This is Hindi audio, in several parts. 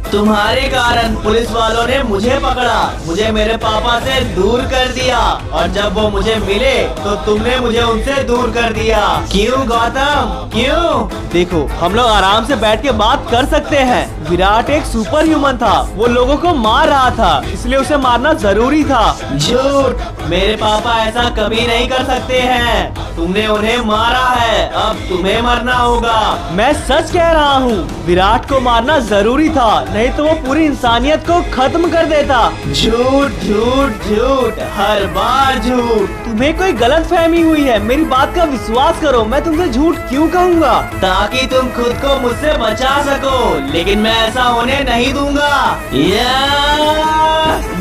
तुम्हारे कारण पुलिस वालों ने मुझे पकड़ा, मुझे मेरे पापा से दूर कर दिया, और जब वो मुझे मिले तो तुमने मुझे उनसे दूर कर दिया। क्यों गौतम, क्यों? देखो, हम लोग आराम से बैठ के बात कर सकते हैं। विराट एक सुपर ह्यूमन था, वो लोगों को मार रहा था, इसलिए उसे मारना जरूरी था। झूठ, मेरे पापा ऐसा कभी नहीं कर सकते हैं। तुमने उन्हें मारा है, अब तुम्हें मरना होगा। मैं सच कह रहा हूँ, विराट को मारना जरूरी था, नहीं तो वो पूरी इंसानियत को खत्म कर देता। झूठ झूठ झूठ, हर बार झूठ। तुम्हें कोई गलत फहमी हुई है, मेरी बात का विश्वास करो। मैं तुमसे झूठ क्यों कहूँगा? ताकि तुम खुद को मुझसे बचा सको, लेकिन मैं ऐसा होने नहीं दूंगा।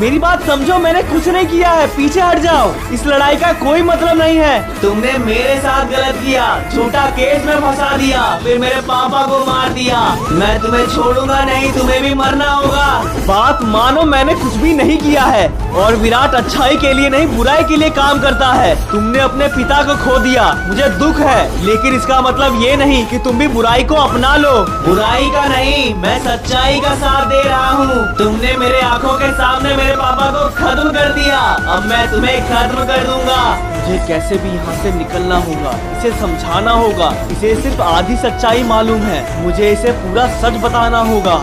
मेरी बात समझो, मैंने कुछ नहीं किया है, पीछे हट जाओ। इस लड़ाई का कोई मतलब नहीं है। तुमने मेरे साथ गलत किया, झूठा केस में फंसा दिया, फिर मेरे पापा को मार दिया। मैं तुम्हें छोड़ूंगा नहीं, तुम्हें भी मरना होगा। बात मानो, मैंने कुछ भी नहीं किया है, और विराट अच्छाई के लिए नहीं बुराई के लिए काम करता है। तुमने अपने पिता को खो दिया, मुझे दुख है, लेकिन इसका मतलब ये नहीं कि तुम भी बुराई को अपना लो। बुराई का नहीं, मैं सच्चाई का साथ दे रहा हूँ। तुमने मेरे आंखों के सामने मेरे पापा को खत्म कर दिया, अब मैं तुम्हें खत्म कर दूंगा। मुझे कैसे भी यहाँ से निकलना होगा, इसे समझाना होगा। इसे सिर्फ आधी सच्चाई मालूम है, मुझे इसे पूरा सच बताना होगा।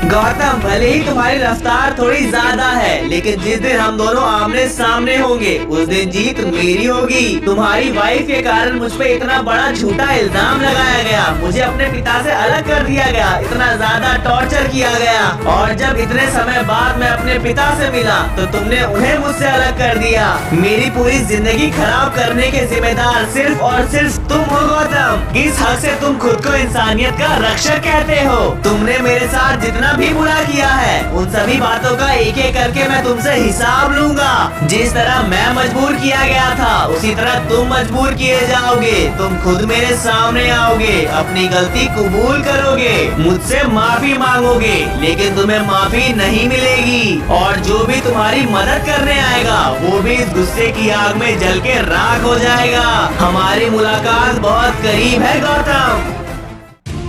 गौतम, भले ही तुम्हारी रफ्तार थोड़ी ज्यादा है, लेकिन जिस दिन हम दोनों आमने सामने होंगे उस दिन जीत मेरी होगी। तुम्हारी वाइफ के कारण मुझ पे इतना बड़ा झूठा इल्जाम लगाया गया, मुझे अपने पिता से अलग कर दिया गया, इतना ज्यादा टॉर्चर किया गया, और जब इतने समय बाद मैं अपने पिता से मिला तो तुमने उन्हें मुझसे अलग कर दिया। मेरी पूरी जिंदगी खराब करने के जिम्मेदार सिर्फ और सिर्फ तुम हो गौतम। किस हद से तुम खुद को इंसानियत का रक्षक कहते हो? तुमने मेरे साथ जितना भी बुरा किया है, उन सभी बातों का एक एक करके मैं तुमसे हिसाब लूंगा। जिस तरह मैं मजबूर किया गया था, उसी तरह तुम मजबूर किए जाओगे। तुम खुद मेरे सामने आओगे, अपनी गलती कबूल करोगे, मुझसे माफी मांगोगे, लेकिन तुम्हें माफी नहीं मिलेगी, और जो भी तुम्हारी मदद करने आएगा वो भी इस गुस्से की आग में जल के राख हो जाएगा। हमारी मुलाकात बहुत करीब है गौतम।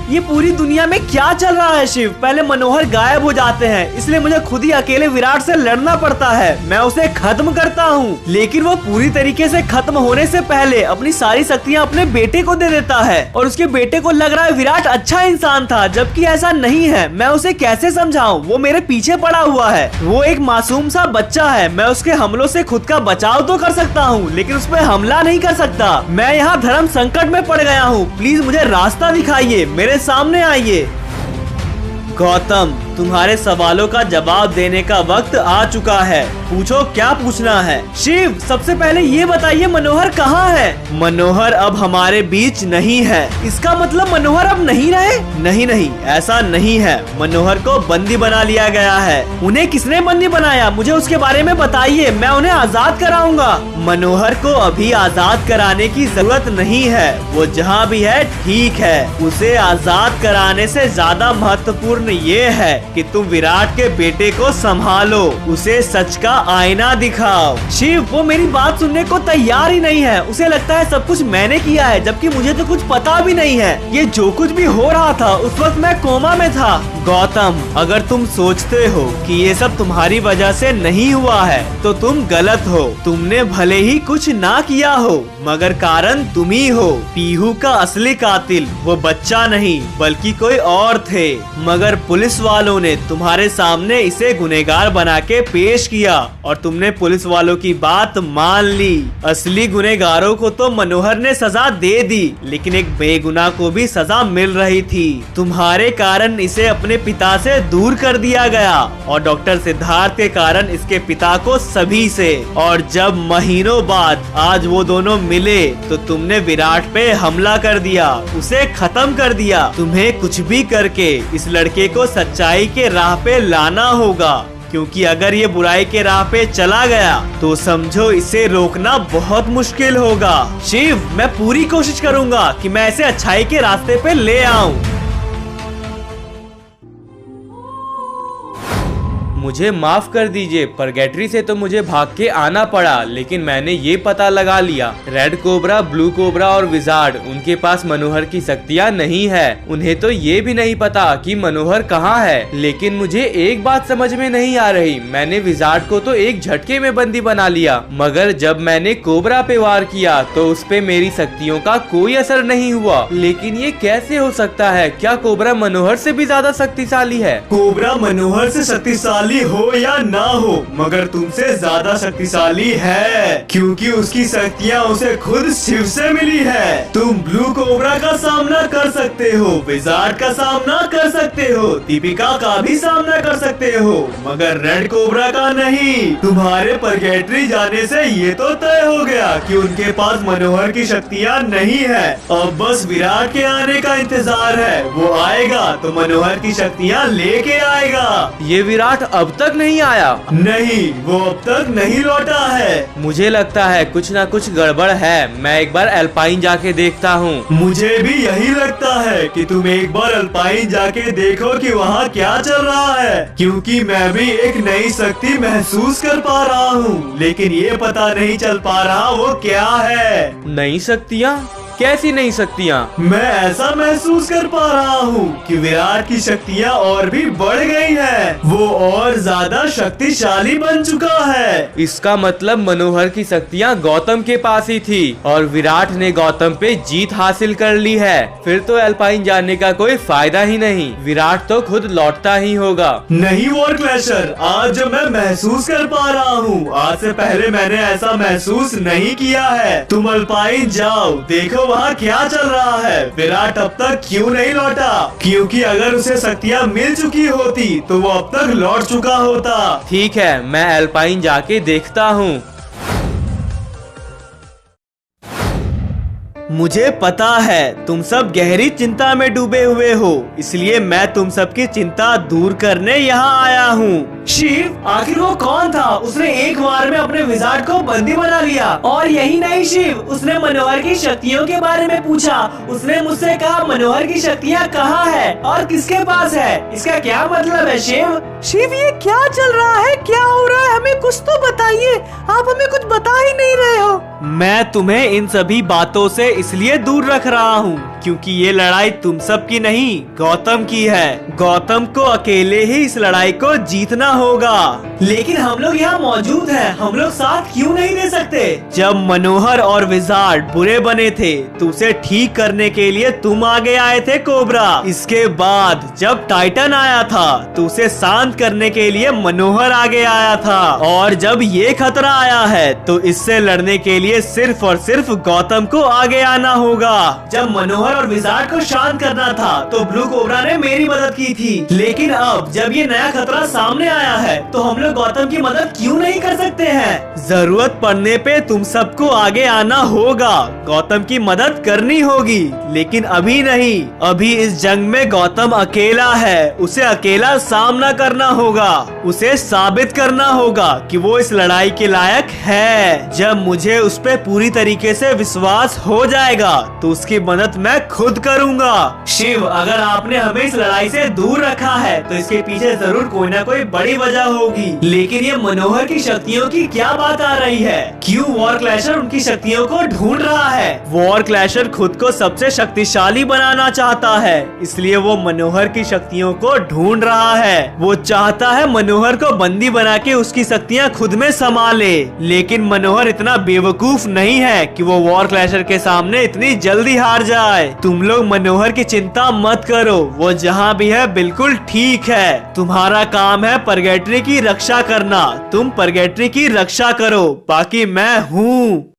ये पूरी दुनिया में क्या चल रहा है शिव? पहले मनोहर गायब हो जाते हैं, इसलिए मुझे खुद ही अकेले विराट से लड़ना पड़ता है। मैं उसे खत्म करता हूँ, लेकिन वो पूरी तरीके से खत्म होने से पहले अपनी सारी शक्तियाँ अपने बेटे को दे देता है, और उसके बेटे को लग रहा है विराट अच्छा इंसान था, जबकि ऐसा नहीं है। मैं उसे कैसे समझाऊं? वो मेरे पीछे पड़ा हुआ है, वो एक मासूम सा बच्चा है। मैं उसके हमलों से खुद का बचाव तो कर सकता हूँ, लेकिन उस पर हमला नहीं कर सकता। मैं यहाँ धर्म संकट में पड़ गया हूँ, प्लीज मुझे रास्ता दिखाइए, मेरे सामने आइए। गौतम, तुम्हारे सवालों का जवाब देने का वक्त आ चुका है। पूछो क्या पूछना है। शिव, सबसे पहले ये बताइए मनोहर कहाँ है? मनोहर अब हमारे बीच नहीं है। इसका मतलब मनोहर अब नहीं रहे? नहीं नहीं, ऐसा नहीं है। मनोहर को बंदी बना लिया गया है। उन्हें किसने बंदी बनाया? मुझे उसके बारे में बताइए, मैं उन्हें आजाद कराऊंगा। मनोहर को अभी आजाद कराने की जरूरत नहीं है, वो जहाँ भी है ठीक है। उसे आजाद कराने से ज्यादा महत्वपूर्ण ये है कि तुम विराट के बेटे को संभालो, उसे सच का आईना दिखाओ। शिव, वो मेरी बात सुनने को तैयार ही नहीं है। उसे लगता है सब कुछ मैंने किया है, जबकि मुझे तो कुछ पता भी नहीं है। ये जो कुछ भी हो रहा था उस वक्त मैं कोमा में था। गौतम, अगर तुम सोचते हो कि ये सब तुम्हारी वजह से नहीं हुआ है तो तुम गलत हो। तुमने भले ही कुछ ना किया हो, मगर कारण तुम ही हो। पीहू का असली कातिल वो बच्चा नहीं बल्कि कोई और थे, मगर पुलिस वालों ने तुम्हारे सामने इसे गुनहगार बना के पेश किया और तुमने पुलिस वालों की बात मान ली। असली गुनहगारों को तो मनोहर ने सजा दे दी, लेकिन एक बेगुनाह को भी सजा मिल रही थी। तुम्हारे कारण इसे अपने पिता से दूर कर दिया गया और डॉक्टर सिद्धार्थ के कारण इसके पिता को सभी से। और जब महीनों बाद आज वो दोनों मिले तो तुमने विराट पे हमला कर दिया, उसे खत्म कर दिया। तुम्हें कुछ भी करके इस लड़के को सच्चाई के राह पे लाना होगा। क्योंकि अगर ये बुराई के राह पे चला गया तो समझो इसे रोकना बहुत मुश्किल होगा। शिव, मैं पूरी कोशिश करूंगा कि मैं इसे अच्छाई के रास्ते पे ले आऊं। मुझे माफ कर दीजिए, परगेटरी से तो मुझे भाग के आना पड़ा, लेकिन मैंने ये पता लगा लिया रेड कोबरा, ब्लू कोबरा और विजार्ड उनके पास मनोहर की शक्तियाँ नहीं है। उन्हें तो ये भी नहीं पता कि मनोहर कहाँ है। लेकिन मुझे एक बात समझ में नहीं आ रही, मैंने विजार्ड को तो एक झटके में बंदी बना लिया, मगर जब मैंने कोबरा पे वार किया तो उस पे मेरी शक्तियों का कोई असर नहीं हुआ। लेकिन ये कैसे हो सकता है? क्या कोबरा मनोहर से भी ज्यादा शक्तिशाली है? कोबरा मनोहर से शक्तिशाली हो या ना हो, मगर तुमसे ज्यादा शक्तिशाली है, क्योंकि उसकी शक्तियाँ उसे खुद शिव से मिली है। तुम ब्लू कोबरा का सामना कर सकते हो, विजार्ड का सामना कर सकते हो, दीपिका का भी सामना कर सकते हो, मगर रेड कोबरा का नहीं। तुम्हारे परगेटरी जाने से ये तो तय हो गया कि उनके पास मनोहर की शक्तियाँ नहीं है। अब बस विराट के आने का इंतजार है, वो आएगा तो मनोहर की शक्तियाँ लेके आएगा। ये विराट अब तक नहीं आया? नहीं, वो अब तक नहीं लौटा है। मुझे लगता है कुछ ना कुछ गड़बड़ है। मैं एक बार एल्पाइन जाके देखता हूँ। मुझे भी यही लगता है कि तुम एक बार एल्पाइन जाके देखो कि वहाँ क्या चल रहा है, क्योंकि मैं भी एक नई शक्ति महसूस कर पा रहा हूँ, लेकिन ये पता नहीं चल पा रहा वो क्या है। नई शक्तियाँ? कैसी नई शक्तियाँ? मैं ऐसा महसूस कर पा रहा हूँ कि विराट की शक्तियाँ और भी बढ़ गई हैं। वो और ज्यादा शक्तिशाली बन चुका है। इसका मतलब मनोहर की शक्तियाँ गौतम के पास ही थी और विराट ने गौतम पे जीत हासिल कर ली है। फिर तो एल्पाइन जाने का कोई फायदा ही नहीं, विराट तो खुद लौटता ही होगा। नहीं वॉर क्लैशर, आज जो मैं महसूस कर पा रहा हूँ, आज से पहले मैंने ऐसा महसूस नहीं किया है। तुम एल्पाइन जाओ, देखो वहाँ क्या चल रहा है। विराट अब तक क्यों नहीं लौटा? क्योंकि अगर उसे शक्तियाँ मिल चुकी होती तो वो अब तक लौट चुका होता। ठीक है, मैं एल्पाइन जाके देखता हूँ। मुझे पता है तुम सब गहरी चिंता में डूबे हुए हो, इसलिए मैं तुम सबकी चिंता दूर करने यहाँ आया हूँ। शिव, आखिर वो कौन था? उसने एक बार में अपने विजार्ड को बंदी बना लिया। और यही नहीं शिव, उसने मनोहर की शक्तियों के बारे में पूछा। उसने मुझसे कहा मनोहर की शक्तियाँ कहाँ है और किसके पास है। इसका क्या मतलब है शिव? शिव, ये क्या चल रहा है? क्या हो रहा है? हमें कुछ तो बताइए, आप हमें कुछ बता ही नहीं रहे हो। मैं तुम्हें इन सभी बातों से इसलिए दूर रख रहा हूँ क्योंकि ये लड़ाई तुम सब की नहीं, गौतम की है। गौतम को अकेले ही इस लड़ाई को जीतना होगा। लेकिन हम लोग यहाँ मौजूद हैं, हम लोग साथ क्यों नहीं दे सकते? जब मनोहर और विजार्ड बुरे बने थे तो उसे ठीक करने के लिए तुम आगे आए थे कोबरा। इसके बाद जब टाइटन आया था तो उसे शांत करने के लिए मनोहर आगे आया था, और जब ये खतरा आया है तो इससे लड़ने के लिए सिर्फ और सिर्फ गौतम को आगे आना होगा। जब मनोहर और विजार्ड को शांत करना था तो ब्लू कोबरा ने मेरी मदद की थी, लेकिन अब जब ये नया खतरा सामने आया है तो हम लोग गौतम की मदद क्यों नहीं कर सकते हैं? जरूरत पड़ने पे तुम सबको आगे आना होगा, गौतम की मदद करनी होगी, लेकिन अभी नहीं। अभी इस जंग में गौतम अकेला है, उसे अकेला सामना करना होगा, उसे साबित करना होगा कि वो इस लड़ाई के लायक है। जब मुझे उस पे पूरी तरीके से विश्वास हो जाएगा तो उसकी मदद मैं खुद करूंगा। शिव, अगर आपने हमें इस लड़ाई से दूर रखा है तो इसके पीछे जरूर कोई ना कोई बड़ी वजह होगी। लेकिन ये मनोहर की शक्तियों की क्या बात आ रही है? क्यों वॉर क्लैशर उनकी शक्तियों को ढूंढ रहा है? वॉर क्लैशर खुद को सबसे शक्तिशाली बनाना चाहता है, इसलिए वो मनोहर की शक्तियों को ढूंढ रहा है। वो चाहता है मनोहर को बंदी बना के उसकी शक्तियाँ खुद में संभाले, लेकिन मनोहर इतना बेवकूफ नहीं है कि वो वॉर क्लैशर के सामने इतनी जल्दी हार जाए। तुम लोग मनोहर की चिंता मत करो, वो जहाँ भी है बिल्कुल ठीक है। तुम्हारा काम है परगेटरी की रक्षा करना, तुम परगेटरी की रक्षा करो, बाकी मैं हूँ।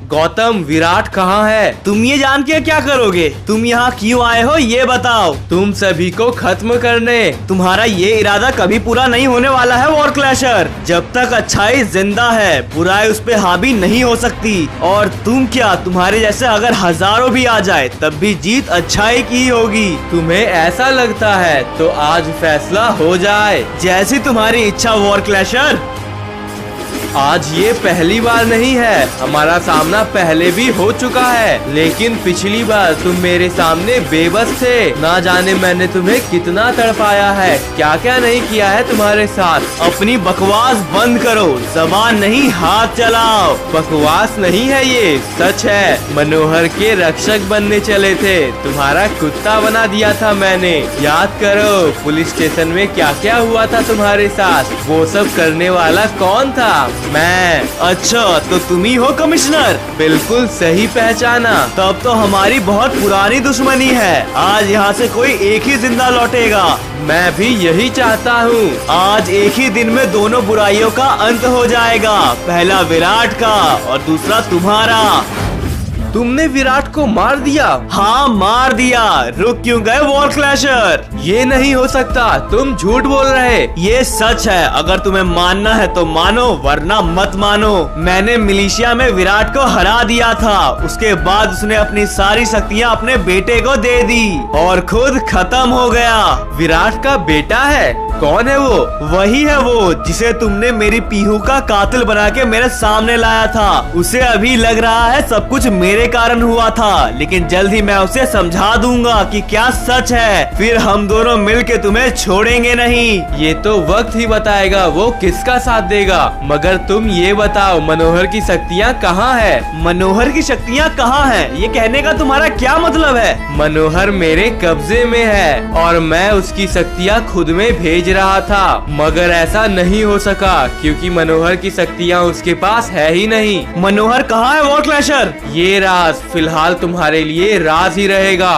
गौतम, विराट कहाँ है? तुम ये जान के क्या करोगे? तुम यहाँ क्यों आए हो ये बताओ। तुम सभी को खत्म करने। तुम्हारा ये इरादा कभी पूरा नहीं होने वाला है वॉर क्लैशर। जब तक अच्छाई जिंदा है बुराई उस पे हावी नहीं हो सकती। और तुम क्या, तुम्हारे जैसे अगर हजारों भी आ जाए तब भी जीत अच्छाई की होगी। तुम्हें ऐसा लगता है तो आज फैसला हो जाए। जैसी तुम्हारी इच्छा वॉर क्लैशर। आज ये पहली बार नहीं है, हमारा सामना पहले भी हो चुका है। लेकिन पिछली बार तुम मेरे सामने बेबस थे। ना जाने मैंने तुम्हें कितना तड़पाया है, क्या क्या नहीं किया है तुम्हारे साथ। अपनी बकवास बंद करो, जबान नहीं हाथ चलाओ। बकवास नहीं है ये, सच है। मनोहर के रक्षक बनने चले थे, तुम्हारा कुत्ता बना दिया था मैंने। याद करो पुलिस स्टेशन में क्या क्या हुआ था तुम्हारे साथ। वो सब करने वाला कौन था? मैं। अच्छा, तो तुम ही हो कमिश्नर? बिल्कुल सही पहचाना। तब तो हमारी बहुत पुरानी दुश्मनी है। आज यहाँ से कोई एक ही जिंदा लौटेगा। मैं भी यही चाहता हूँ। आज एक ही दिन में दोनों बुराइयों का अंत हो जाएगा। पहला विराट का और दूसरा तुम्हारा। तुमने विराट को मार दिया? हाँ, मार दिया। रुक क्यों गए वॉर क्लैशर? ये नहीं हो सकता, तुम झूठ बोल रहे। ये सच है, अगर तुम्हें मानना है तो मानो वरना मत मानो। मैंने मिलिशिया में विराट को हरा दिया था। उसके बाद उसने अपनी सारी शक्तियाँ अपने बेटे को दे दी और खुद खत्म हो गया। विराट का बेटा है? कौन है वो? वही है वो जिसे तुमने मेरी पीहू का कातिल बना के मेरे सामने लाया था। उसे अभी लग रहा है सब कुछ मेरे कारण हुआ था, लेकिन जल्द ही मैं उसे समझा दूंगा कि क्या सच है। फिर हम दोनों मिलके तुम्हें छोड़ेंगे नहीं। ये तो वक्त ही बताएगा वो किसका साथ देगा। मगर तुम ये बताओ, मनोहर की शक्तियाँ कहाँ है? मनोहर की शक्तियाँ कहाँ है ये कहने का तुम्हारा क्या मतलब है? मनोहर मेरे कब्जे में है और मैं उसकी शक्तियाँ खुद में भेज रहा था, मगर ऐसा नहीं हो सका क्योंकि मनोहर की शक्तियाँ उसके पास है ही नहीं। मनोहर कहाँ है वॉर क्लैशर? ये राज फिलहाल तुम्हारे लिए राज ही रहेगा।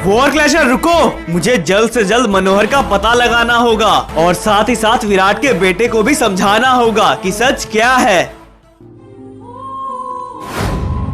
वॉर क्लैशर रुको, मुझे जल्द से जल्द मनोहर का पता लगाना होगा और साथ ही साथ विराट के बेटे को भी समझाना होगा कि सच क्या है।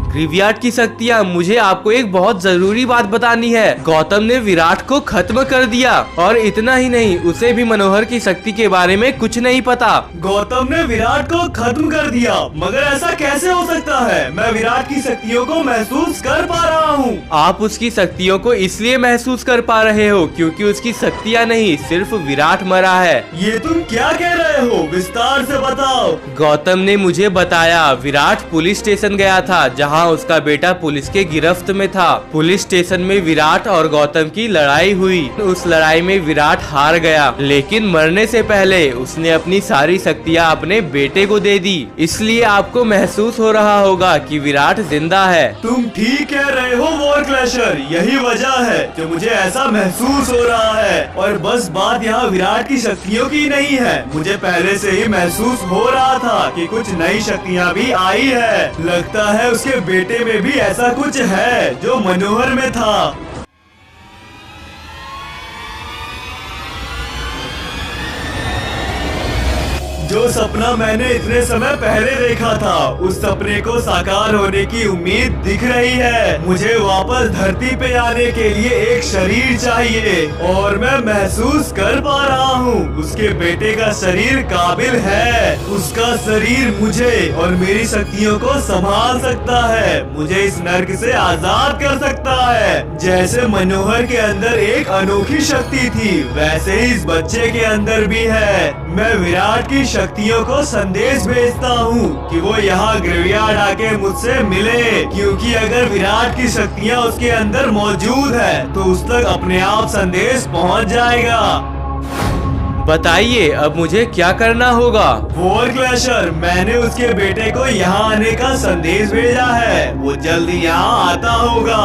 ग्रेवयार्ड की शक्तियाँ, मुझे आपको एक बहुत जरूरी बात बतानी है। गौतम ने विराट को खत्म कर दिया और इतना ही नहीं, उसे भी मनोहर की शक्ति के बारे में कुछ नहीं पता। गौतम ने विराट को खत्म कर दिया? मगर ऐसा कैसे हो सकता है? मैं विराट की शक्तियों को महसूस कर पा रहा हूँ। आप उसकी शक्तियों को इसलिए महसूस कर पा रहे हो क्योंकि उसकी शक्तियाँ नहीं, सिर्फ विराट मरा है। ये तुम क्या कह रहे हो? विस्तार से बताओ। गौतम ने मुझे बताया, विराट पुलिस स्टेशन गया था जहाँ उसका बेटा पुलिस के गिरफ्त में था। पुलिस स्टेशन में विराट और गौतम की लड़ाई हुई। उस लड़ाई में विराट हार गया, लेकिन मरने से पहले उसने अपनी सारी शक्तियाँ अपने बेटे को दे दी। इसलिए आपको महसूस हो रहा होगा कि विराट जिंदा है। तुम ठीक कह रहे हो वॉर क्लैशर, यही वजह है कि मुझे ऐसा महसूस हो रहा है। और बस बात यहाँ विराट की शक्तियों की नहीं है, मुझे पहले से ही महसूस हो रहा था कि कुछ नई शक्तियाँ भी आई है। लगता है उसके बेटे में भी ऐसा कुछ है जो मनोहर में था। जो सपना मैंने इतने समय पहले देखा था, उस सपने को साकार होने की उम्मीद दिख रही है। मुझे वापस धरती पे आने के लिए एक शरीर चाहिए और मैं महसूस कर पा रहा हूँ उसके बेटे का शरीर काबिल है। उसका शरीर मुझे और मेरी शक्तियों को संभाल सकता है, मुझे इस नर्क से आजाद कर सकता है। जैसे मनोहर के अंदर एक अनोखी शक्ति थी, वैसे ही इस बच्चे के अंदर भी है। मैं विराट की शक्तियों को संदेश भेजता हूँ कि वो यहाँ ग्रेवयार्ड आके मुझसे मिले, क्योंकि अगर विराट की शक्तियाँ उसके अंदर मौजूद है तो उस तक अपने आप संदेश पहुँच जाएगा। बताइए अब मुझे क्या करना होगा? वॉर क्लैशर, मैंने उसके बेटे को यहाँ आने का संदेश भेजा है, वो जल्दी यहाँ आता होगा।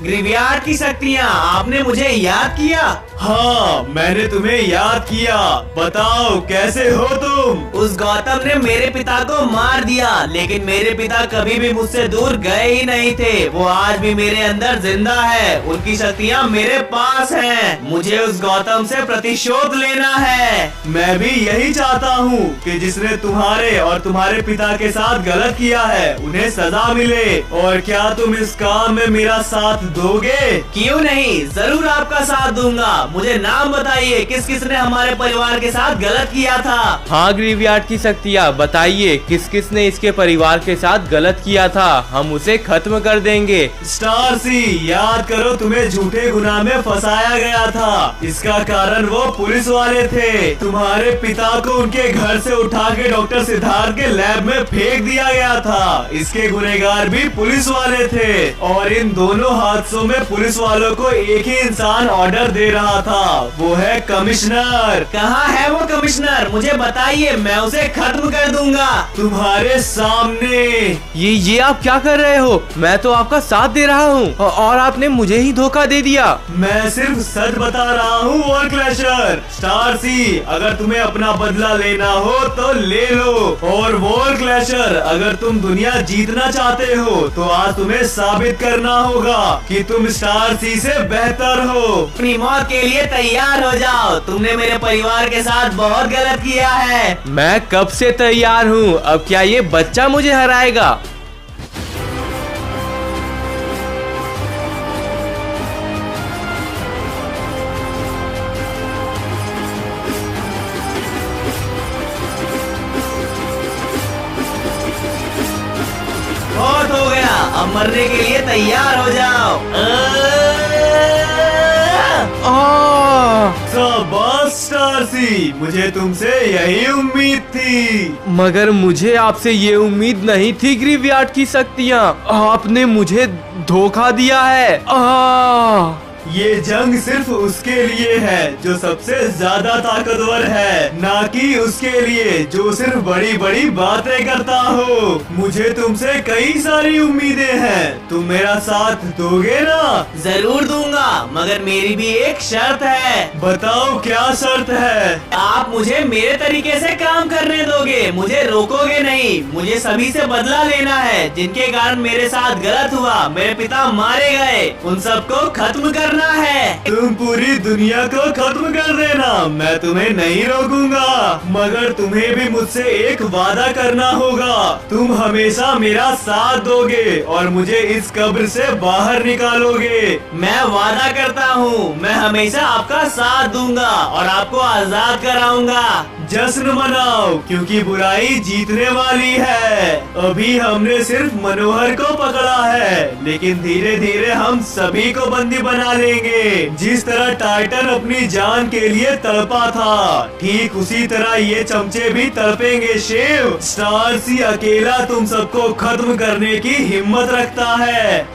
ग्रेवयार्ड की शक्तियाँ, आपने मुझे याद किया। हाँ, मैंने तुम्हें याद किया। बताओ कैसे हो तुम? उस गौतम ने मेरे पिता को मार दिया, लेकिन मेरे पिता कभी भी मुझसे दूर गए ही नहीं थे। वो आज भी मेरे अंदर जिंदा है। उनकी शक्तियाँ मेरे पास हैं। मुझे उस गौतम से प्रतिशोध लेना है। मैं भी यही चाहता हूँ कि जिसने तुम्हारे और तुम्हारे पिता के साथ गलत किया है उन्हें सजा मिले। और क्या तुम इस काम में मेरा साथ दोगे? क्यों नहीं, जरूर आपका साथ दूंगा। मुझे नाम बताइए, किस किसने हमारे परिवार के साथ गलत किया था? हाँ ग्रेवयार्ड की शक्तियाँ, बताइए किस किस ने इसके परिवार के साथ गलत किया था। हम उसे खत्म कर देंगे। स्टारसी, याद करो तुम्हें झूठे गुनाह में फंसाया गया था। इसका कारण वो पुलिस वाले थे। तुम्हारे पिता को उनके घर से उठा के डॉक्टर सिद्धार्थ के लैब में फेंक दिया गया था। इसके गुनहगार भी पुलिस वाले थे। और इन दोनों हादसों में पुलिस वालों को एक ही इंसान ऑर्डर दे रहा था, वो है कमिश्नर। कहाँ है वो कमिश्नर? मुझे बताइए, मैं उसे खत्म कर दूंगा। तुम्हारे सामने। ये आप क्या कर रहे हो? मैं तो आपका साथ दे रहा हूँ और आपने मुझे ही धोखा दे दिया। मैं सिर्फ सच बता रहा हूँ वॉर क्लैशर। स्टारसी, अगर तुम्हें अपना बदला लेना हो तो ले लो। और वॉर क्लैशर, अगर तुम दुनिया जीतना चाहते हो तो आज तुम्हें साबित करना होगा कि तुम स्टारसी से बेहतर हो। अपनी मौत के लिए तैयार हो जाओ। तुमने मेरे परिवार के साथ बहुत गलत किया है। मैं कब से तैयार हूँ। अब क्या ये बच्चा मुझे हराएगा? बहुत हो गया, अब मरने के लिए तैयार हो जाओ। शाबाश स्टारसी, मुझे तुमसे यही उम्मीद थी। मगर मुझे आपसे ये उम्मीद नहीं थी ग्रेवयार्ड की शक्तियाँ। आपने मुझे धोखा दिया है। ये जंग सिर्फ उसके लिए है जो सबसे ज्यादा ताकतवर है, ना कि उसके लिए जो सिर्फ बड़ी बड़ी बातें करता हो। मुझे तुमसे कई सारी उम्मीदें हैं। तुम मेरा साथ दोगे ना? जरूर दूंगा, मगर मेरी भी एक शर्त है। बताओ क्या शर्त है? आप मुझे मेरे तरीके से काम करने दोगे, मुझे रोकोगे नहीं। मुझे सभी से बदला लेना है जिनके कारण मेरे साथ गलत हुआ, मेरे पिता मारे गए। उन सबको खत्म करना है। तुम पूरी दुनिया को खत्म कर देना, मैं तुम्हें नहीं रोकूंगा। मगर तुम्हें भी मुझसे एक वादा करना होगा। तुम हमेशा मेरा साथ दोगे और मुझे इस कब्र से बाहर निकालोगे। मैं वादा करता हूँ, मैं हमेशा आपका साथ दूंगा और आपको आजाद कराऊंगा। जश्न मनाओ, क्योंकि बुराई जीतने वाली है। अभी हमने सिर्फ मनोहर को पकड़ा है, लेकिन धीरे धीरे हम सभी को बंदी बना लेंगे। जिस तरह टाइटन अपनी जान के लिए तड़पा था, ठीक उसी तरह ये चमचे भी तड़पेंगे। शिव, स्टारसी अकेला तुम सबको खत्म करने की हिम्मत रखता है।